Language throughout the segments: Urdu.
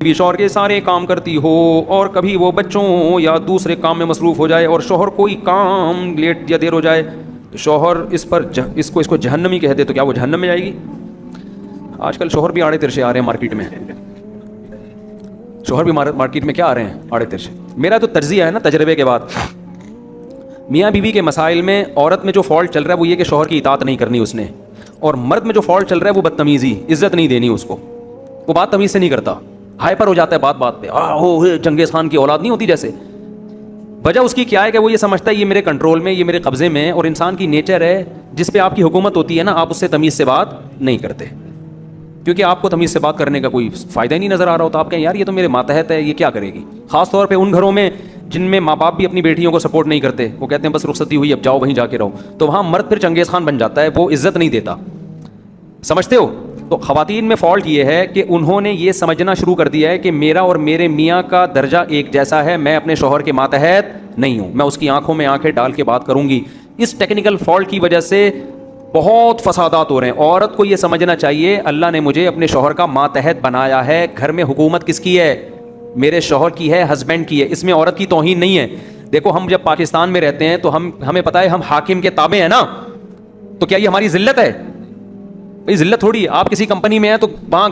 بھی شوہر کے سارے کام کرتی ہو اور کبھی وہ بچوں یا دوسرے کام میں مصروف ہو جائے اور شوہر کوئی کام لیٹ یا دیر ہو جائے تو شوہر اس کو جہنمی کہہ دے تو کیا وہ جہنم میں جائے گی؟ آج کل شوہر بھی آڑے ترشے آ رہے ہیں مارکیٹ میں. شوہر بھی مارکیٹ میں کیا آ رہے ہیں؟ آڑے ترشے. میرا تو تجزیہ ہے نا تجربے کے بعد، میاں بیوی کے مسائل میں عورت میں جو فالٹ چل رہا ہے وہ یہ کہ شوہر کی اطاعت نہیں کرنی اس نے، اور مرد میں جو فالٹ چل رہا ہے وہ بدتمیزی، عزت نہیں دینی اس کو. وہ بات تمیز سے نہیں کرتا، ہائپر ہو جاتا ہے بات پہ، چنگیز خان کی اولاد نہیں ہوتی جیسے. وجہ اس کی کیا ہے کہ وہ یہ سمجھتا ہے یہ میرے کنٹرول میں، یہ میرے قبضے میں. اور انسان کی نیچر ہے جس پہ آپ کی حکومت ہوتی ہے نا، آپ اس سے تمیز سے بات نہیں کرتے کیونکہ آپ کو تمیز سے بات کرنے کا کوئی فائدہ ہی نہیں نظر آ رہا ہوتا. آپ کہیں یار یہ تو میرے ماتحت ہے، یہ کیا کرے گی. خاص طور پہ ان گھروں میں جن میں ماں باپ بھی اپنی بیٹیوں کو سپورٹ نہیں کرتے، وہ کہتے ہیں بس رخصتی ہوئی اب جاؤ وہیں جا کے رہو، تو وہاں مرد پھر چنگیز خان بن جاتا ہے، وہ عزت نہیں دیتا. سمجھتے ہو؟ تو خواتین میں فالٹ یہ ہے کہ انہوں نے یہ سمجھنا شروع کر دیا ہے کہ میرا اور میرے میاں کا درجہ ایک جیسا ہے، میں اپنے شوہر کے ماتحت نہیں ہوں، میں اس کی آنکھوں میں آنکھیں ڈال کے بات کروں گی. اس ٹیکنیکل فالٹ کی وجہ سے بہت فسادات ہو رہے ہیں. عورت کو یہ سمجھنا چاہیے اللہ نے مجھے اپنے شوہر کا ماتحت بنایا ہے، گھر میں حکومت کس کی ہے؟ میرے شوہر کی ہے، ہسبینڈ کی ہے. اس میں عورت کی توہین نہیں ہے. دیکھو ہم جب پاکستان میں رہتے ہیں تو ہمیں پتہ ہے ہم حاکم کے تابع ہیں نا، تو کیا یہ ہماری ذلت ہے؟ بھائی ذلت تھوڑی ہے. آپ کسی کمپنی میں ہیں تو وہاں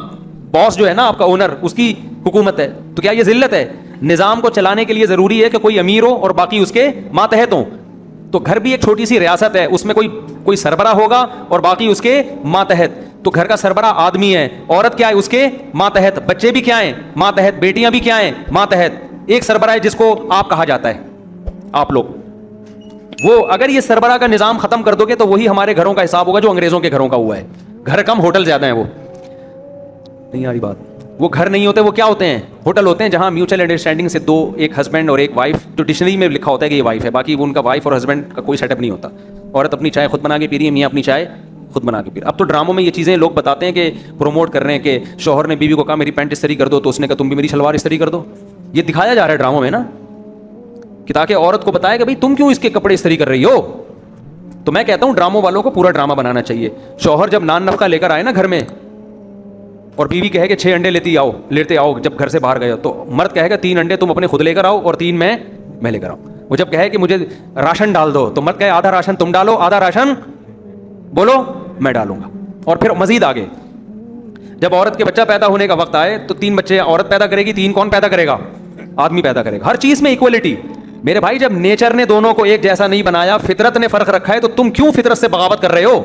باس جو ہے نا آپ کا اونر، اس کی حکومت ہے، تو کیا یہ ذلت ہے؟ نظام کو چلانے کے لیے ضروری ہے کہ کوئی امیر ہو اور باقی اس کے ماتحت ہوں. تو گھر بھی ایک چھوٹی سی ریاست ہے، اس میں کوئی سربراہ ہوگا اور باقی اس کے ماتحت. تو گھر کا سربراہ آدمی ہے، عورت کیا ہے؟ اس کے ماتحت. بچے بھی کیا ہیں؟ ماتحت. بیٹیاں بھی کیا ہیں؟ ماتحت. ایک سربراہ ہے جس کو آپ کہا جاتا ہے، آپ لوگ. وہ اگر یہ سربراہ کا نظام ختم کر دو گے تو وہی ہمارے گھروں کا حساب ہوگا جو انگریزوں کے گھروں کا ہوا ہے. گھر کم ہوٹل زیادہ ہیں. وہ نہیں آ رہی بات. وہ گھر نہیں ہوتے، وہ کیا ہوتے ہیں؟ ہوٹل ہوتے ہیں جہاں میوچل انڈرسٹینڈنگ سے دو، ایک ہسبینڈ اور ایک وائف، جو ڈکشنری میں لکھا ہوتا ہے کہ یہ وائف ہے، باقی ان کا وائف اور ہسبینڈ کا کوئی سیٹ اپ نہیں ہوتا. عورت اپنی چائے خود بنا کے پی رہی ہے، میاں اپنی چائے خود بنا کے پی رہا ہے. اب تو ڈراموں میں یہ چیزیں لوگ بتاتے ہیں کہ پروموٹ کر رہے ہیں کہ شوہر نے بیوی کو کہا میری پینٹ استری کر دو، تو اس نے کہا تم بھی میری شلوار استری کر دو. یہ دکھایا جا رہا ہے ڈراموں میں نا، کہ تاکہ عورت کو بتائے کہ بھائی تم کیوں اس کے کپڑے استری کر رہی ہو. تو میں کہتا ہوں ڈراموں والوں کو پورا ڈرامہ بنانا چاہیے. شوہر جب نان نفقہ لے کر آئے نا گھر میں اور بیوی کہے کہ 6 انڈے لیتے آؤ جب گھر سے باہر گئے ہو، تو مرد کہے گا 3 انڈے تم اپنے خود لے کر آؤ اور 3 میں لے کر آؤں. وہ جب کہے کہ مجھے راشن ڈال دو تو مرد کہے آدھا راشن تم ڈالو، آدھا راشن بولو میں ڈالوں گا. اور پھر مزید آگے جب عورت کے بچہ پیدا ہونے کا وقت آئے تو 3 بچے عورت پیدا کرے گی، 3 کون پیدا کرے گا؟ آدمی پیدا کرے گا. ہر چیز میں ایکوالٹی. میرے بھائی جب نیچر نے دونوں کو ایک جیسا نہیں بنایا، فطرت نے فرق رکھا ہے، تو تم کیوں فطرت سے بغاوت کر رہے ہو؟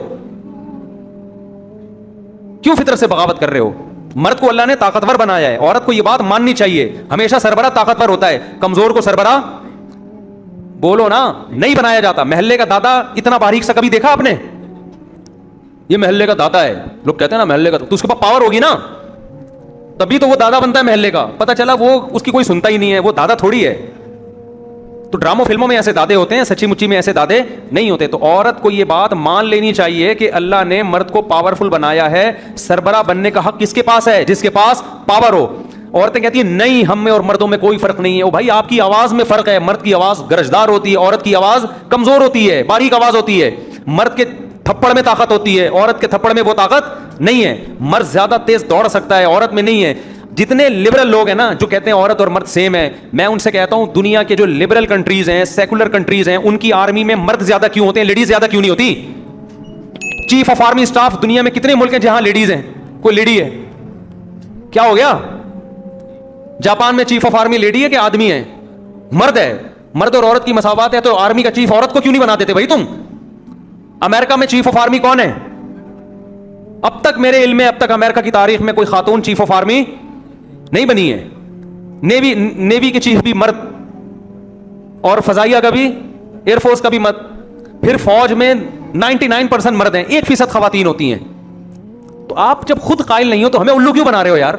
کیوں فطرت سے بغاوت کر رہے ہو؟ مرد کو اللہ نے طاقتور بنایا ہے، عورت کو یہ بات ماننی چاہیے. ہمیشہ سربراہ طاقتور ہوتا ہے، کمزور کو سربراہ بولو نا نہیں بنایا جاتا. محلے کا دادا اتنا باریک سا کبھی دیکھا آپ نے؟ یہ محلے کا دادا ہے، لوگ کہتے ہیں نا محلے کا، تو اس کے پاس پاور ہوگی نا، تبھی تو وہ دادا بنتا ہے محلے کا. پتہ چلا وہ اس کی کوئی سنتا ہی نہیں ہے، وہ دادا تھوڑی ہے. تو ڈراموں فلموں میں ایسے دادے ہوتے ہیں، سچی مچی میں ایسے دادے نہیں ہوتے. تو عورت کو یہ بات مان لینی چاہیے کہ اللہ نے مرد کو پاورفل بنایا ہے. سربراہ بننے کا حق کس کے پاس ہے؟ جس کے پاس پاور ہو. عورتیں کہتی ہیں نہیں ہم میں اور مردوں میں کوئی فرق نہیں ہے. او بھائی آپ کی آواز میں فرق ہے. مرد کی آواز گرجدار ہوتی ہے، عورت کی آواز کمزور ہوتی ہے، باریک آواز ہوتی ہے. مرد کے تھپڑ میں طاقت ہوتی ہے، عورت کے تھپڑ میں وہ طاقت نہیں ہے. مرد زیادہ تیز دوڑ سکتا ہے، عورت میں نہیں ہے. جتنے لبرل لوگ ہیں نا جو کہتے ہیں عورت اور مرد سیم ہے، میں ان سے کہتا ہوں دنیا کے جو لبرل کنٹریز ہیں، سیکولر کنٹریز ہیں، ان کی آرمی میں مرد زیادہ کیوں ہوتے ہیں، لیڈیز زیادہ کیوں نہیں ہوتی؟ چیف آف آرمی اسٹاف دنیا میں کتنے ملک ہیں جہاں لیڈیز ہیں؟ کوئی لیڈی ہے؟ کیا ہو گیا؟ جاپان میں چیف آف آرمی لیڈی ہے کہ آدمی ہے؟ مرد ہے. مرد اور عورت کی مساوات ہے تو آرمی کا چیف عورت کو کیوں نہیں بنا دیتے بھائی تم؟ امریکہ میں چیف آف آرمی کون ہے؟ اب تک میرے علم میں اب تک امریکہ کی تاریخ میں کوئی خاتون چیف آف آرمی نہیں بنی ہے. نیوی کے چیف بھی مرد، اور فضائیہ کا بھی، ایئر فورس کا بھی مرد. پھر فوج میں 99% مرد ہیں، 1% خواتین ہوتی ہیں. تو آپ جب خود قائل نہیں ہو تو ہمیں الو کیوں بنا رہے ہو یار؟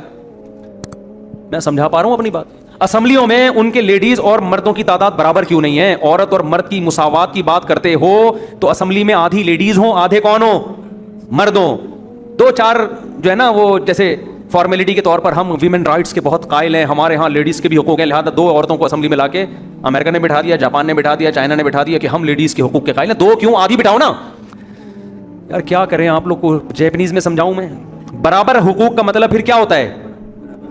میں سمجھا پا رہا ہوں اپنی بات. اسمبلیوں میں ان کے لیڈیز اور مردوں کی تعداد برابر کیوں نہیں ہے؟ عورت اور مرد کی مساوات کی بات کرتے ہو تو اسمبلی میں آدھی لیڈیز ہوں، آدھے کون ہوں؟ مردوں. 2-4 جو ہے نا وہ جیسے فارمیلٹی کے طور پر ہم ویمن رائٹس کے بہت قائل ہیں، ہمارے ہاں لیڈیز کے بھی حقوق ہیں، لہٰذا 2 عورتوں کو اسمبلی میں لا کے امریکہ نے بٹھا دیا، جاپان نے بٹھا دیا، چائنا نے بٹھا دیا کہ ہم لیڈیز کے حقوق کے قائل ہیں. 2 کیوں؟ آدھی بٹھاؤ نا یار. کیا کریں آپ لوگ کو جیپنیز میں سمجھاؤں میں؟ برابر حقوق کا مطلب پھر کیا ہوتا ہے؟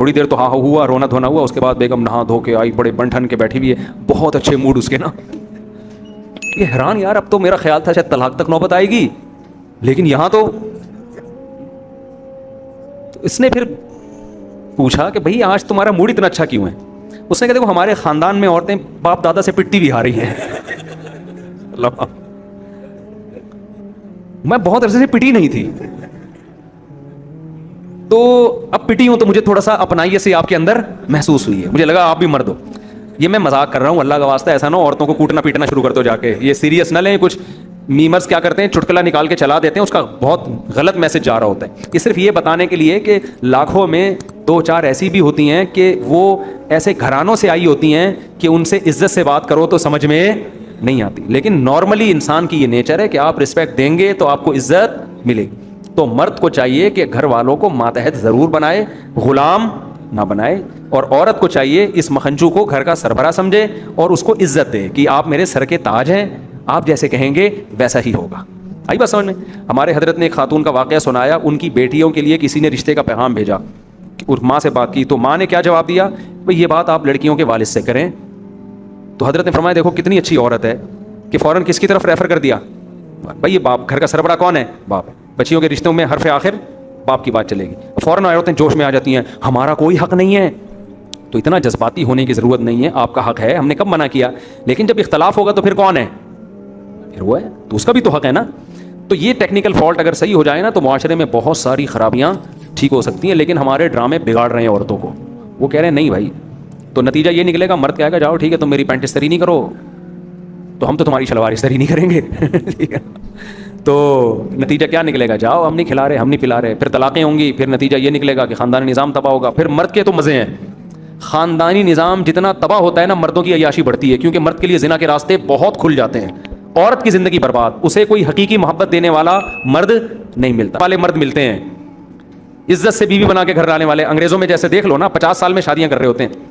تھوڑی دیر تو ہاں ہوا, رونا دھونا ہوا, اس کے بعد بیگم نہا دھو کے آئی, بڑے بن ٹھن کے بیٹھی ہوئی ہے, بہت اچھے موڈ اس کے نا. یہ حیران یار, اب تو میرا خیال تھا شاید طلاق تک نوبت آئے گی, لیکن یہاں تو اس نے پھر پوچھا کہ بھئی آج تمہارا موڈ اتنا اچھا کیوں ہے؟ اس نے کہا دیکھو ہمارے خاندان میں عورتیں باپ دادا سے پٹی بھی آ رہی ہیں. میں بہت عرصے سے پٹی نہیں تھی, تو اب پٹی ہوں تو مجھے تھوڑا سا اپنائیت سے آپ کے اندر محسوس ہوئی ہے, مجھے لگا آپ بھی مرد ہو. یہ میں مذاق کر رہا ہوں, اللہ کا واسطہ ایسا نہ ہو عورتوں کو کوٹنا پیٹنا شروع کر دو جا کے, یہ سیریس نہ لیں. کچھ میمرز کیا کرتے ہیں, چٹکلا نکال کے چلا دیتے ہیں, اس کا بہت غلط میسج جا رہا ہوتا ہے. یہ صرف یہ بتانے کے لیے کہ لاکھوں میں 2-4 ایسی بھی ہوتی ہیں کہ وہ ایسے گھرانوں سے آئی ہوتی ہیں کہ ان سے عزت سے بات کرو تو سمجھ میں نہیں آتی, لیکن نارملی انسان کی یہ نیچر ہے کہ آپ رسپیکٹ دیں گے تو آپ کو عزت ملے گی. تو مرد کو چاہیے کہ گھر والوں کو ماتحت ضرور بنائے, غلام نہ بنائے, اور عورت کو چاہیے اس مکھنچو کو گھر کا سربراہ سمجھے اور اس کو عزت دے کہ آپ میرے سر کے تاج ہیں, آپ جیسے کہیں گے ویسا ہی ہوگا. آئی بات سمجھ میں؟ ہمارے حضرت نے ایک خاتون کا واقعہ سنایا, ان کی بیٹیوں کے لیے کسی نے رشتے کا پیغام بھیجا اور ماں سے بات کی, تو ماں نے کیا جواب دیا, بھئی یہ بات آپ لڑکیوں کے والد سے کریں. تو حضرت نے فرمایا دیکھو کتنی اچھی عورت ہے کہ فوراً کس کی طرف ریفر کر دیا, بھئی یہ باپ, گھر کا سربراہ کون ہے؟ باپ ہے. بچیوں کے رشتوں میں حرف آخر باپ کی بات چلے گی. فوراً عورتیں جوش میں آ جاتی ہیں, ہمارا کوئی حق نہیں ہے. تو اتنا جذباتی ہونے کی ضرورت نہیں ہے, آپ کا حق ہے, ہم نے کب منع کیا, لیکن جب اختلاف ہوگا تو پھر کون ہے؟ پھر وہ ہے, تو اس کا بھی تو حق ہے نا. تو یہ ٹیکنیکل فالٹ اگر صحیح ہو جائے نا تو معاشرے میں بہت ساری خرابیاں ٹھیک ہو سکتی ہیں, لیکن ہمارے ڈرامے بگاڑ رہے ہیں عورتوں کو. وہ کہہ رہے ہیں نہیں بھائی, تو نتیجہ یہ نکلے گا, مرد کہے گا جاؤ ٹھیک ہے تم میری پینٹ استری نہیں کرو تو ہم تو تمہاری شلوار استری نہیں کریں گے. ٹھیک ہے, تو نتیجہ کیا نکلے گا, جاؤ ہم نہیں کھلا رہے, ہم نہیں پلا رہے, پھر طلاقیں ہوں گی, پھر نتیجہ یہ نکلے گا کہ خاندانی نظام تباہ ہوگا. پھر مرد کے تو مزے ہیں, خاندانی نظام جتنا تباہ ہوتا ہے نا مردوں کی عیاشی بڑھتی ہے, کیونکہ مرد کے لیے زنا کے راستے بہت کھل جاتے ہیں, عورت کی زندگی برباد, اسے کوئی حقیقی محبت دینے والا مرد نہیں ملتا. والے مرد ملتے ہیں عزت سے بیوی بنا کے گھر لانے والے, انگریزوں میں جیسے دیکھ لو نا 50 سال میں شادیاں کر رہے ہوتے ہیں.